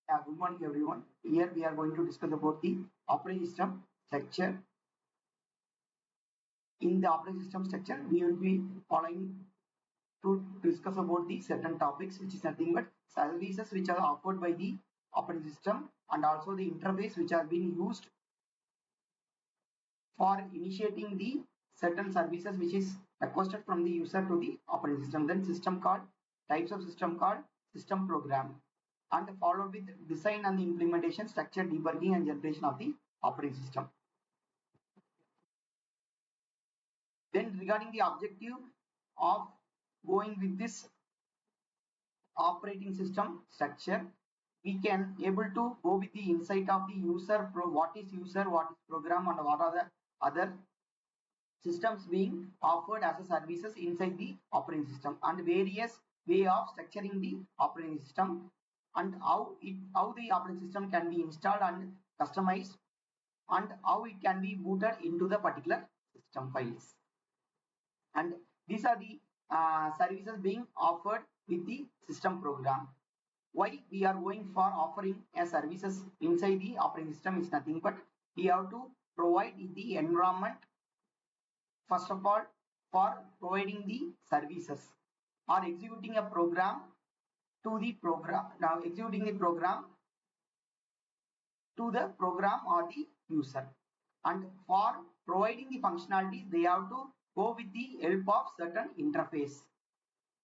Good morning, everyone. Here we are going to discuss about the operating system structure. In the operating system structure, we will be following to discuss about the certain topics, which is nothing but services which are offered by the operating system and also the interface which are being used for initiating the certain services which is requested from the user to the operating system. Then system call, types of system call, system program, and followed with design and the implementation, structure, debugging and generation of the operating system. Then regarding the objective of going with this operating system structure, we can able to go with the insight of the user, what is user, what is program, and what are the other systems being offered as a services inside the operating system, and various way of structuring the operating system, and how the operating system can be installed and customized, and how it can be booted into the particular system files. And these are the services being offered with the system program. Why we are going for offering a services inside the operating system is nothing but we have to provide the environment first of all for providing the services or executing a program to the program. Now executing the program to the program or the user, and for providing the functionalities they have to go with the help of certain interface.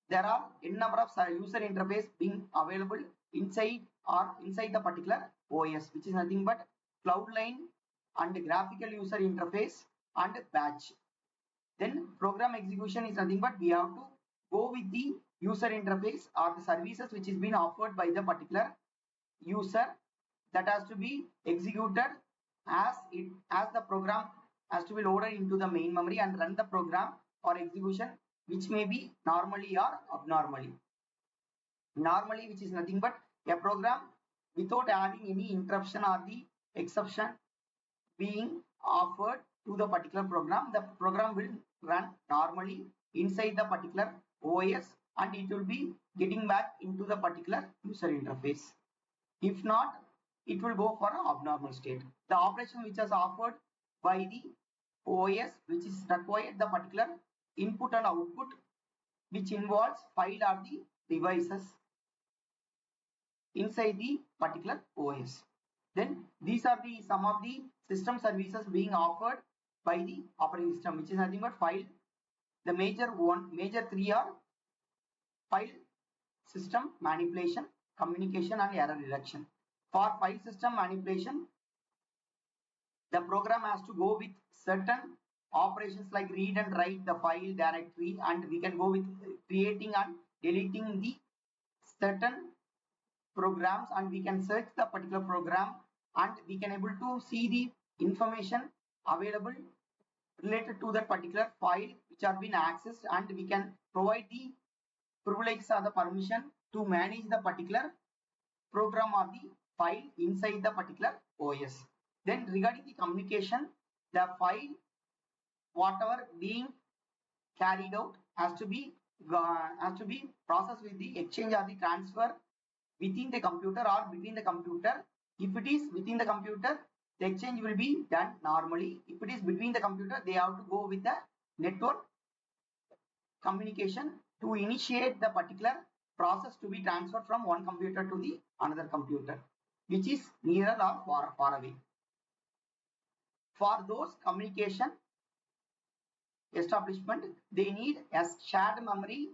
There are n number of user interface being available inside the particular OS, which is nothing but Cloudline and graphical user interface and batch. Then program execution is nothing but we have to go with the user interface or the services which is being offered by the particular user, that has to be executed as the program has to be loaded into the main memory and run the program for execution, which may be normally or abnormally. Normally, which is nothing but a program without having any interruption or the exception being offered to the particular program, the program will run normally inside the particular OS and it will be getting back into the particular user interface. If not, it will go for an abnormal state. The operation which is offered by the OS, which is required the particular input and output, which involves file or the devices inside the particular OS. Then these are the some of the system services being offered by the operating system, which is nothing but file. The major three are file system manipulation, communication and error reduction. For file system manipulation, the program has to go with certain operations like read and write the file directory, and we can go with creating and deleting the certain programs, and we can search the particular program and we can able to see the information available related to that particular file which have been accessed, and we can provide the privileges or the permission to manage the particular program or the file inside the particular OS. Then regarding the communication, the file whatever being carried out has to be processed with the exchange or the transfer within the computer or between the computer. If it is within the computer, the exchange will be done normally. If it is between the computer, they have to go with the network communication to initiate the particular process to be transferred from one computer to the another computer, which is nearer or far away. For those communication establishment, they need a shared memory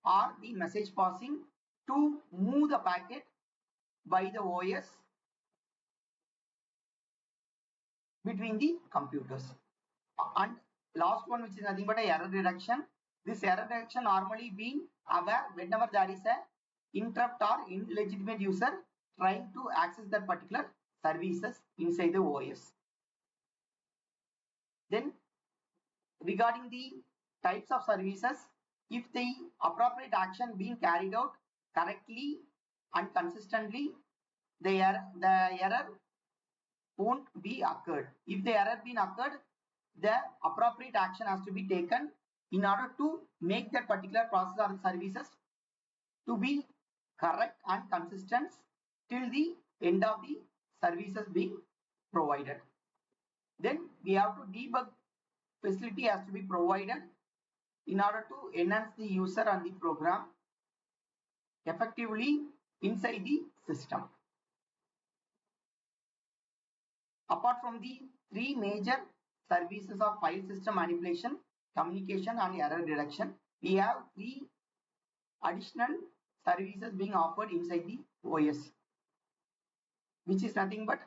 or the message passing to move the packet by the OS between the computers. And last one, which is nothing but a error reduction. This error reduction normally being aware whenever there is a interrupt or illegitimate user trying to access that particular services inside the OS. Then regarding the types of services, if the appropriate action being carried out correctly and consistently, the error won't be occurred. If the error been occurred, the appropriate action has to be taken in order to make that particular process or services to be correct and consistent till the end of the services being provided. Then we have to debug facility has to be provided in order to enhance the user and the program effectively inside the system. Apart from the three major services of file system manipulation, communication and error detection, we have three additional services being offered inside the OS, which is nothing but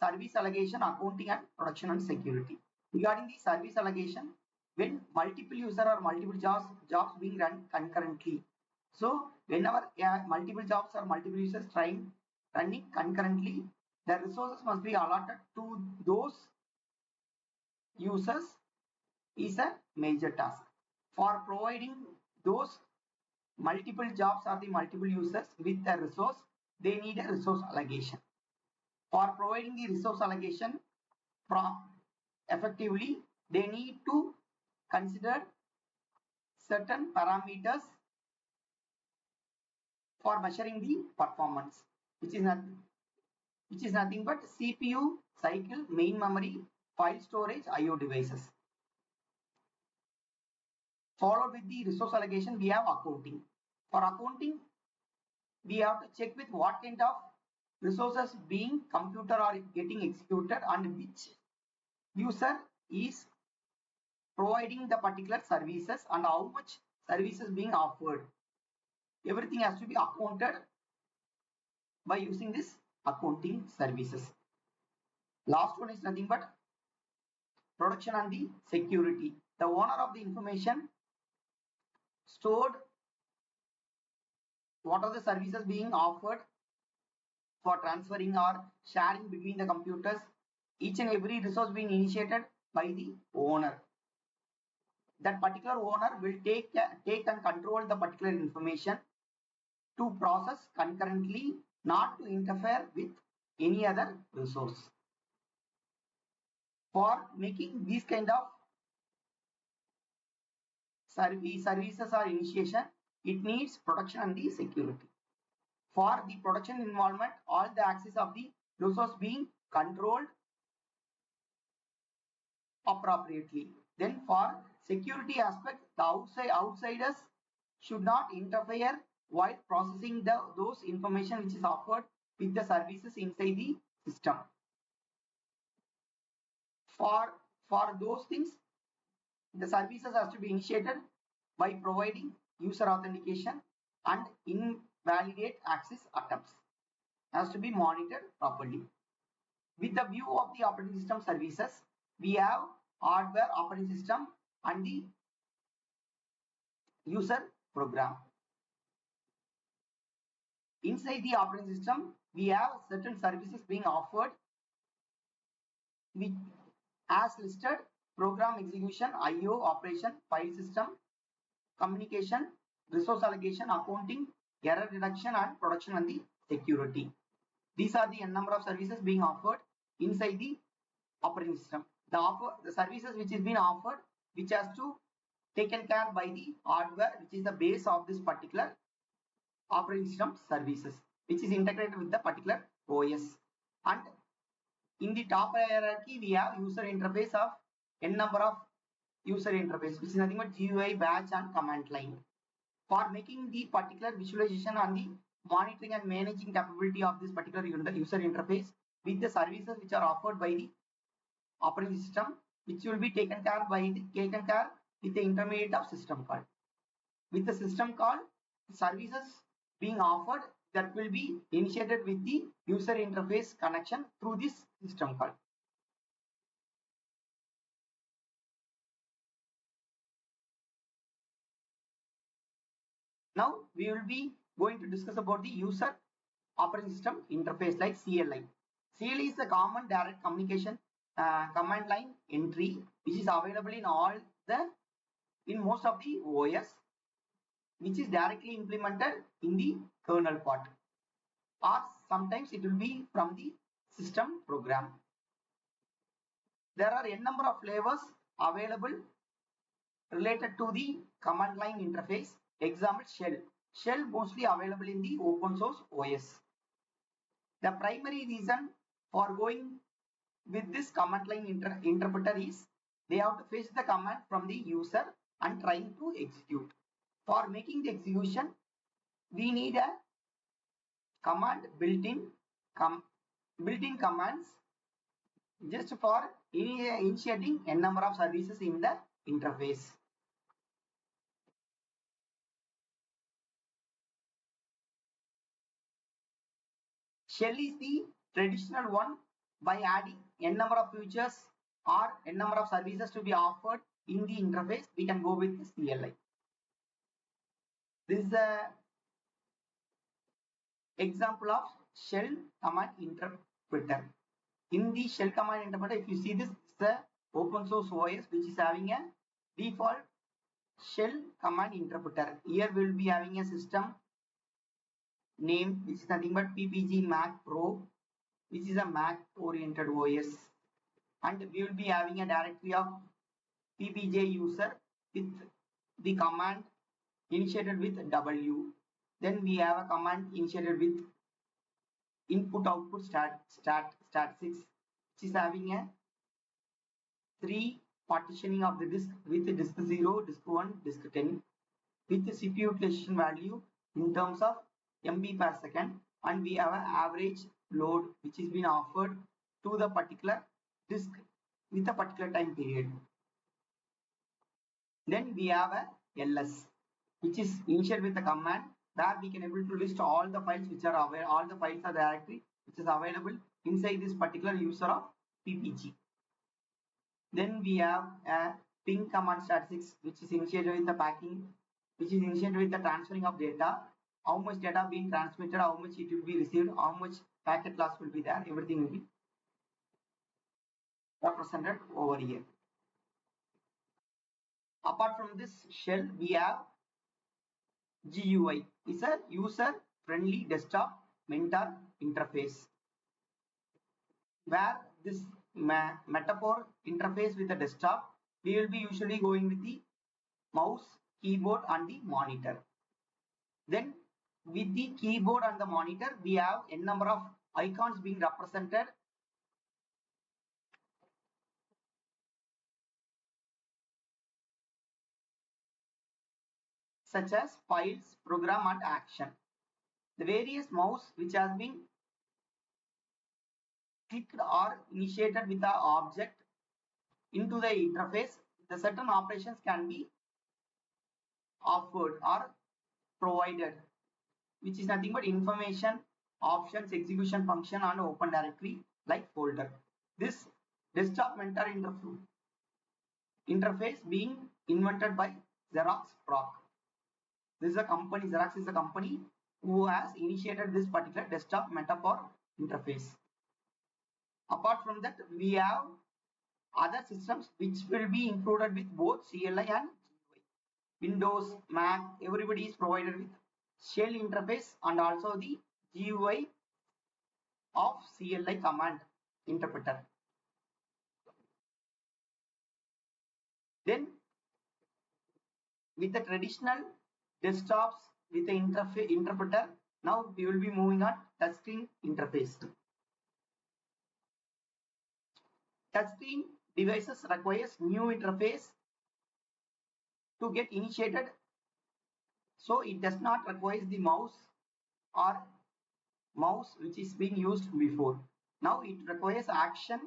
service allocation, accounting and production and security. Regarding the service allocation, when multiple user or multiple jobs being run concurrently. So whenever multiple jobs or multiple users running concurrently, the resources must be allotted to those users is a major task. For providing those multiple jobs or the multiple users with a resource, they need a resource allocation. For providing the resource allocation effectively, they need to consider certain parameters for measuring the performance, which is nothing but CPU, cycle, main memory, file storage, IO devices. Followed with the resource allocation, we have accounting. For accounting, we have to check with what kind of resources being computed or getting executed and which user is providing the particular services and how much services being offered. Everything has to be accounted by using this accounting services. Last one is nothing but production and the security. The owner of the information stored what are the services being offered for transferring or sharing between the computers. Each and every resource being initiated by the owner. That particular owner will take and control the particular information to process concurrently, not to interfere with any other resource. For making these kind of services or initiation, it needs protection and the security. For the production involvement, all the access of the resource being controlled appropriately. Then for security aspect, the outsiders should not interfere while processing those information which is offered with the services inside the system. For those things, the services has to be initiated by providing user authentication and invalidate access attempts has to be monitored properly. With the view of the operating system services, we have hardware operating system and the user program. Inside the operating system, we have certain services being offered which as listed: program execution, IO operation, file system, communication, resource allocation, accounting, error detection and production and the security. These are the n number of services being offered inside the operating system. The services which is being offered, which has to taken care by the hardware, which is the base of this particular operating system services, which is integrated with the particular OS. And in the top hierarchy, we have user interface of n number of user interface, which is nothing but GUI, batch and command line. For making the particular visualization and the monitoring and managing capability of this particular user interface with the services which are offered by the operating system, which will be taken care with the intermediate of system call. With the system call, services being offered that will be initiated with the user interface connection through this system call. Now we will be going to discuss about the user operating system interface like CLI. CLI is a common direct communication command line entry which is available in most of the OS, which is directly implemented in the kernel part, or sometimes it will be from the system program. There are n number of flavors available related to the command line interface. Example, shell mostly available in the open source OS. The primary reason for going with this command line interpreter is they have to fetch the command from the user and trying to execute. For making the execution, we need a command built-in commands just for initiating n number of services in the interface. Shell is the traditional one. By adding n number of features or n number of services to be offered in the interface, we can go with the CLI. This is a example of shell command interpreter. In the shell command interpreter, if you see this, it's the open source OS which is having a default shell command interpreter. Here we will be having a system name which is nothing but PPG Mac Pro, which is a Mac oriented OS, and we will be having a directory of PPJ user with the command initiated with W. Then we have a command initiated with input output stat6, which is having a 3 partitioning of the disk with disk 0, disk 1, disk 10 with the CPU utilization value in terms of MB per second, and we have an average load which is being offered to the particular disk with a particular time period. Then we have a ls which is initiated with the command where we can able to list all the files which are available, all the files are directory which is available inside this particular user of PPG. Then we have a ping command stat6 which is initiated with the packing, which is initiated with the transferring of data, how much data being transmitted, how much it will be received, how much packet loss will be there, everything will be represented over here. Apart from this shell, we have GUI. It's a user friendly desktop mentor interface where this metaphor interface with the desktop, we will be usually going with the mouse, keyboard and the monitor. Then with the keyboard and the monitor, we have n number of icons being represented such as files, program and action. The various mouse which has been clicked or initiated with the object into the interface, the certain operations can be offered or provided, which is nothing but information, options, execution function and open directory like folder. This desktop mentor interface being invented by Xerox PROC. This is a company, Xerox is a company who has initiated this particular desktop metaphor interface. Apart from that, we have other systems which will be included with both CLI and GUI. Windows, Mac, everybody is provided with shell interface and also the GUI of CLI command interpreter. Then with the traditional desktops with the interpreter, now we will be moving on touchscreen interface. Touchscreen devices requires new interface to get initiated, so it does not require the mouse or mouse which is being used before. Now it requires action,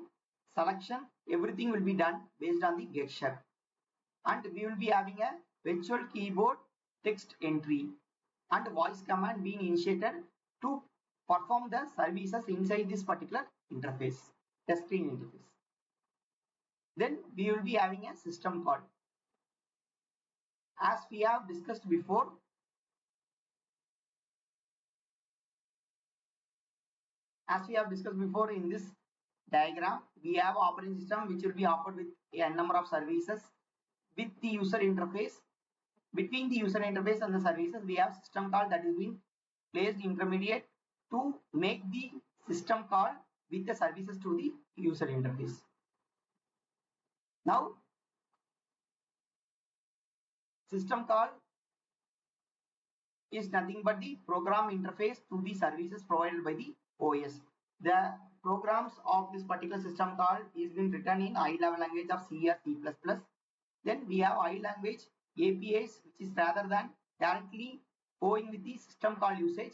selection, everything will be done based on the gesture, and we will be having a virtual keyboard text entry and voice command being initiated to perform the services inside this particular interface, touchscreen interface. Then we will be having a system call. As we have discussed before, in this diagram, we have operating system which will be offered with a number of services with the user interface. Between the user interface and the services, we have system call that is being placed intermediate to make the system call with the services to the user interface. Now, system call is nothing but the program interface to the services provided by the OS. The programs of this particular system call is been written in high level language of C or C++. Then we have high language APIs, which is rather than directly going with the system call usage.